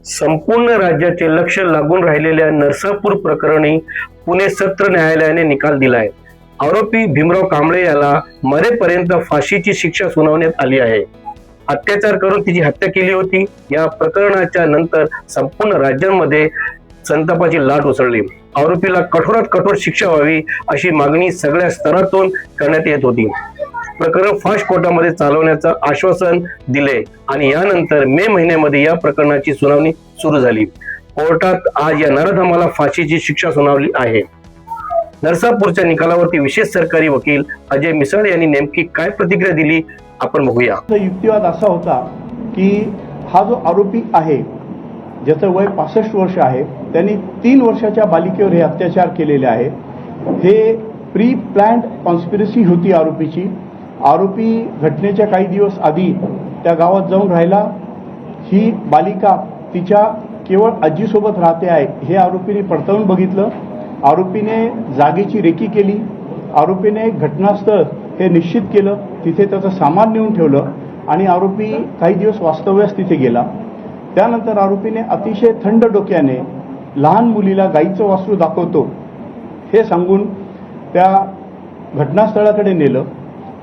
संपूर्ण राज्याचे लक्ष लागून राहिलेल्या नरसापूर प्रकरणी पुणे सत्र न्यायालयाने निकाल दिलाय। आरोपी भीमराव कांबळे याला मरेपर्यंत फाशीची शिक्षा सुनावण्यात आली आहे। अत्याचार करून तिची हत्या केली होती। या प्रकरणाच्या नंतर संपूर्ण राज्यामध्ये संतापाची लाट उसळली। आरोपीला कठोरात कठोर शिक्षा व्हावी अशी मागणी सगळ्या स्तरातून करण्यात येत होती। प्रकरण फास्ट कोर्टामध्ये चालवण्याचं आश्वासन दिले आणि यानंतर मे महिन्यामध्ये या प्रकरणाची सुनावणी सुरू झाली। कोर्टात आज या नराधमाला फाशीची शिक्षा सुनावली आहे। नरसापूरच्या निकालावरती विशेष सरकारी वकील अजय मिसाळ यांनी नेमकी काय प्रतिक्रिया दिली आपण बघूया। युक्तिवाद असा होता की हा जो आरोपी आहे ज्याचं वय 65 वर्ष आहे, त्यांनी 3 वर्षाच्या बालिकेवर हे अत्याचार केलेले आहे। हे प्री प्लॅन्ड कॉन्स्पिरसी होती आरोपीची। आरोपी घटनेच्या काही दिवस आधी त्या गावात जाऊन राहिला। ही बालिका तिच्या केवळ आजीसोबत राहते आहे हे आरोपीने पडताळून बघितलं। आरोपीने जागेची रेकी केली। आरोपीने घटनास्थळ हे निश्चित केलं, तिथे त्याचं सामान नेऊन ठेवलं आणि आरोपी काही दिवस वास्तव्यास तिथे गेला। त्यानंतर आरोपीने अतिशय थंड डोक्याने लहान मुलीला गाईचं वासरू दाखवतो हे सांगून त्या घटनास्थळाकडे नेलं।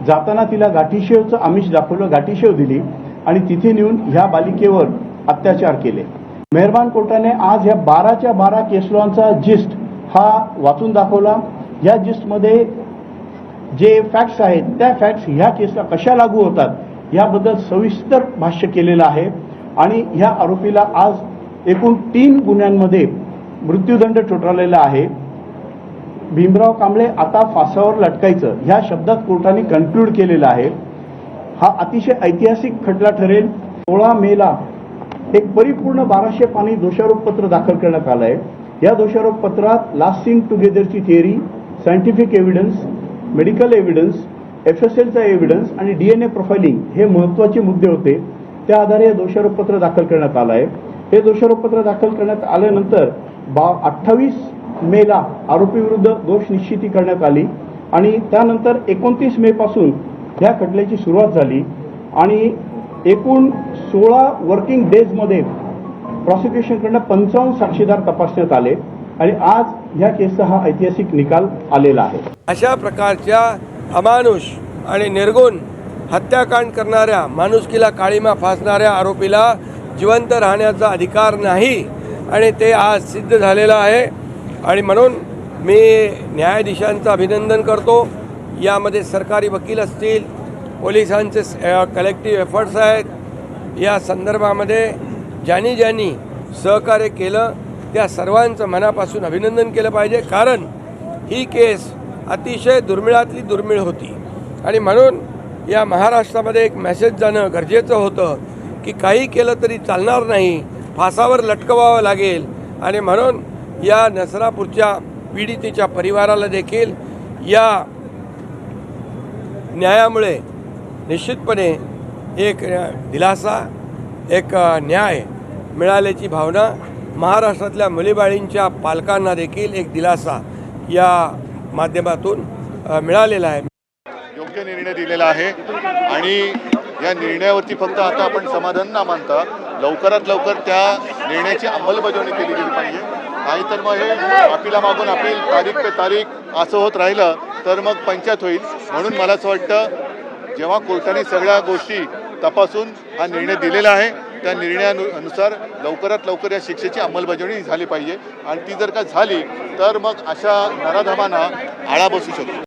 जाताना तिला गाठीशेवचं आमिष दाखवलं, गाठीशेव दिली आणि तिथे नेऊन ह्या बालिकेवर अत्याचार केले। मेहरबान कोर्टाने आज ह्या 12च्या 12 केस लॉचा जिस्ट हा वाचून दाखवला। या जिस्टमध्ये जे फॅक्ट्स आहेत त्या फॅक्ट्स ह्या केसला कशा लागू होतात याबद्दल सविस्तर भाष्य केलेलं आहे आणि ह्या आरोपीला आज एकूण 3 गुन्ह्यांमध्ये मृत्यूदंड ठोठावलेला आहे। भीमराव कांबळे आता फासावर लटकायचं ह्या शब्दात कोर्टाने कन्क्लूड केलेला आहे। हा अतिशय ऐतिहासिक खटला ठरेल। 16 मेला एक परिपूर्ण 1200 पानी दोषारोपपत्र दाखल करण्यात आलं आहे। या दोषारोपपत्रात लास्ट सीन टुगेदरची theory, scientific evidence, medical evidence, FSLचा एव्हिडन्स आणि DNA प्रोफाइलिंग हे महत्त्वाचे मुद्दे होते। त्या आधारे हे दोषारोपपत्र दाखल करण्यात आलं आहे। हे दोषारोपपत्र दाखल करण्यात आल्यानंतर 28 मेला आरोपी विरुद्ध दोष निश्चिती करण्यात आली आणि त्यानंतर 29 मे पासून ह्या खटल्याची सुरुवात झाली आणि एकूण 16 वर्किंग डेजमध्ये प्रॉसिक्युशनकडून 55 साक्षीदार तपासण्यात आले आणि आज ह्या केसचा हा ऐतिहासिक निकाल आलेला आहे। अशा प्रकारच्या अमानुष आणि निर्गुण हत्याकांड करणाऱ्या, माणुसकीला काळीमा फासणाऱ्या आरोपीला जिवंत राहण्याचा अधिकार नाही आणि ते आज सिद्ध झालेलं आहे। आणि म्हणून मी न्यायाधीशांचं अभिनंदन करतो। यामध्ये सरकारी वकील असतील, पोलिसांचे कलेक्टिव्ह एफर्ट्स आहेत। या संदर्भामध्ये ज्यांनी ज्यांनी सहकार्य केलं त्या सर्वांचं मनापासून अभिनंदन केलं पाहिजे, कारण ही केस अतिशय दुर्मिळातली दुर्मिळ होती आणि म्हणून या महाराष्ट्रामध्ये एक मेसेज जाणं गरजेचं होतं की काही केलं तरी चालणार नाही, फासावर लटकवावं लागेल। आणि म्हणून या नरसापूरच्या पीडितेच्या परिवाराला देखील या न्यायामुळे निश्चितपणे एक दिलासा, एक न्याय मिळाल्याची भावना, महाराष्ट्रातल्या मुलीबाळींच्या पालकांना देखील एक दिलासा या माध्यमातून मिळालेला आहे। योग्य निर्णय दिलेला आहे आणि या निर्णयावरती फक्त आता आपण समाधान न मानता लवकरात लवकर त्या निर्णयाची अंमलबजावणी केली गेली पाहिजे। नाहीतर मग हे अपीला मागून अपील, तारीख पे तारीख असं होत राहिलं तर मग पंचायत होईल। म्हणून मला असं वाटतं जेव्हा कोर्टाने सगळ्या गोष्टी तपासून हा निर्णय दिलेला आहे त्या निर्णयानुसार लवकरात लवकर या शिक्षेची अंमलबजावणी झाली पाहिजे आणि ती जर का झाली तर मग अशा नराधमांना आळा बसू शकतो।